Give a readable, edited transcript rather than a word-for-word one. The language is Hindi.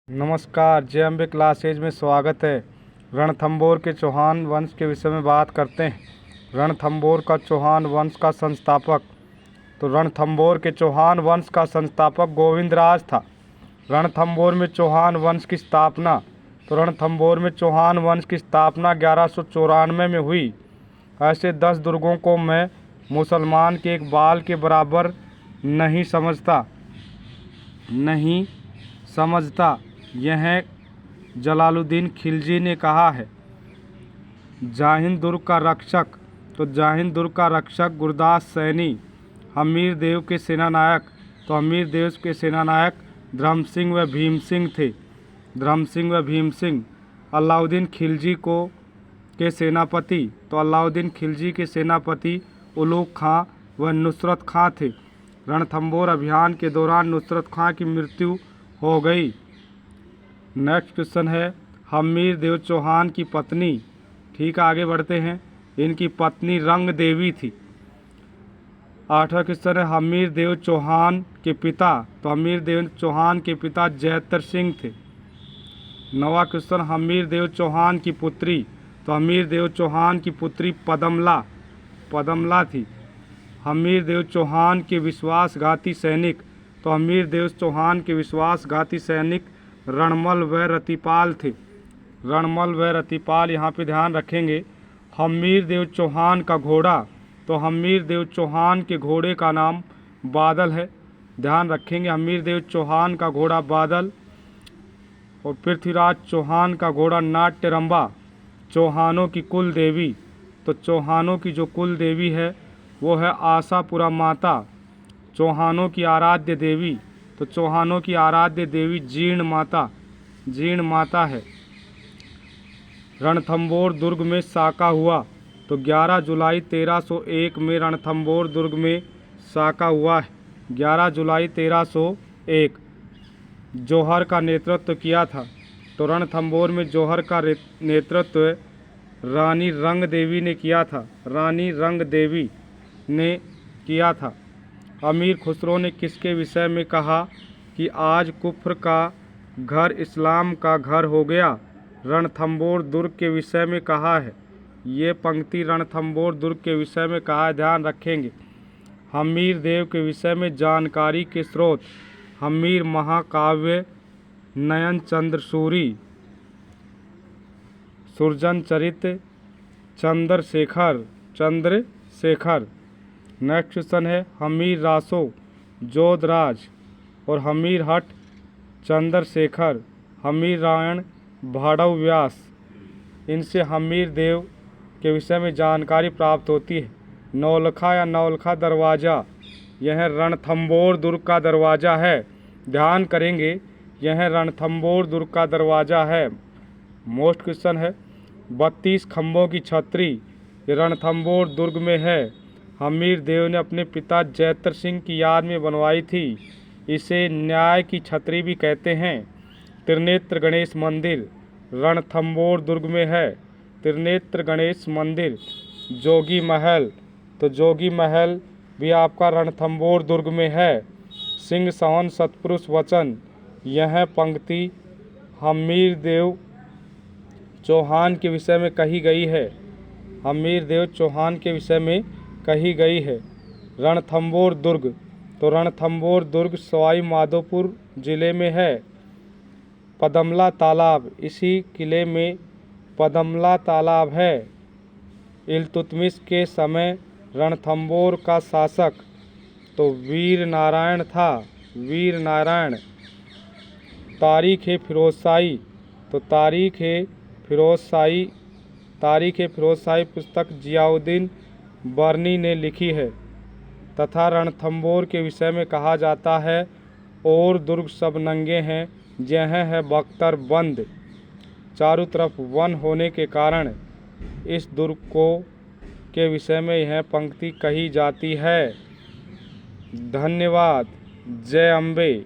नमस्कार, जय अम्बे क्लासेज में स्वागत है। रणथंभौर के चौहान वंश के विषय में बात करते हैं। रणथंभौर का चौहान वंश का संस्थापक तो रणथंभौर के चौहान वंश का संस्थापक गोविंदराज था। रणथंभौर में चौहान वंश की स्थापना रणथंभौर में चौहान वंश की स्थापना 1194 में हुई। ऐसे 10 दुर्गों को मैं मुसलमान के एक बाल के बराबर नहीं समझता। यह जलालुद्दीन खिलजी ने कहा है। जाहिंद दुर्ग का रक्षक गुरदास सैनी। हमीर देव के सेनानायक धर्म सिंह व भीम सिंह थे। अलाउद्दीन खिलजी के सेनापति उलूग खां व नुसरत खां थे। रणथंभौर अभियान के दौरान नुसरत खां की मृत्यु हो गई। नेक्स्ट क्वेश्चन है हमीर देव चौहान की पत्नी। ठीक, आगे बढ़ते हैं। इनकी पत्नी रंग देवी थी। 8वां क्वेश्चन है हमीर देव चौहान के पिता। तो हमीर देव चौहान के पिता जैतर सिंह थे। 9वां क्वेश्चन हमीर देव चौहान की पुत्री। तो हमीर देव चौहान की पुत्री पदमला थी। हमीर देव चौहान के विश्वासघाती सैनिक। तो हमीर देव चौहान के विश्वासघाती सैनिक रणमल व रतिपाल थे। यहाँ पे ध्यान रखेंगे। हमीर देव चौहान का घोड़ा। तो हमीर देव चौहान के घोड़े का नाम बादल है। ध्यान रखेंगे, हमीर देव चौहान का घोड़ा बादल। और पृथ्वीराज चौहान का घोड़ा नाट्यरंबा। चौहानों की कुल देवी। तो चौहानों की जो कुल देवी है वो है आशापुरा माता। चौहानों की आराध्य देवी। तो चौहानों की आराध्य देवी जीर्ण माता है। रणथंभौर दुर्ग में साका हुआ। तो 11 जुलाई 1301 में रणथंभौर दुर्ग में साका हुआ है। 11 जुलाई 1301। जौहर का नेतृत्व किया था। तो रणथंभौर में जौहर का नेतृत्व रानी रंग देवी ने किया था। अमीर खुसरो ने किसके विषय में कहा कि आज कुफ्र का घर इस्लाम का घर हो गया? रणथंभौर दुर्ग के विषय में कहा है। ये पंक्ति रणथंभौर दुर्ग के विषय में कहा है, ध्यान रखेंगे। हमीर देव के विषय में जानकारी के स्रोत हमीर महाकाव्य, नयन चंद्रसूरी, सुरजन चरित, चंद्रशेखर। नेक्स्ट क्वेश्चन है हमीर रासो जोधराज और हमीर हट चंद्रशेखर, हमीर रायण भाड़व व्यास। इनसे हमीर देव के विषय में जानकारी प्राप्त होती है। नौलखा दरवाज़ा, यह रणथंभौर दुर्ग का दरवाज़ा है। ध्यान करेंगे, यह रणथंभौर दुर्ग का दरवाज़ा है। मोस्ट क्वेश्चन है 32 खंभों की छतरी, ये रणथंभौर दुर्ग में है। हमीर देव ने अपने पिता जैतर सिंह की याद में बनवाई थी। इसे न्याय की छतरी भी कहते हैं। त्रिनेत्र गणेश मंदिर रणथंभौर दुर्ग में है। त्रिनेत्र गणेश मंदिर। जोगी महल, तो जोगी महल भी आपका रणथंभौर दुर्ग में है। सिंह सवन सतपुरुष वचन, यह पंक्ति हमीर देव चौहान के विषय में कही गई है। हमीर देव चौहान के विषय में कही गई है। रणथंभौर दुर्ग, तो रणथंभौर दुर्ग सवाई माधोपुर जिले में है। पदमला तालाब, इसी किले में पदमला तालाब है। इल्तुतमिश के समय रणथंभौर का शासक तो वीर नारायण था। तारीख ए फिरोजशाही, तो तारीख ए फिरोजशाही पुस्तक जियाउद्दीन बर्नी ने लिखी है। तथा रणथंभौर के विषय में कहा जाता है और दुर्ग सब नंगे हैं, यह है बख्तर बंद। चारों तरफ वन होने के कारण इस दुर्ग के विषय में यह पंक्ति कही जाती है। धन्यवाद। जय अम्बे।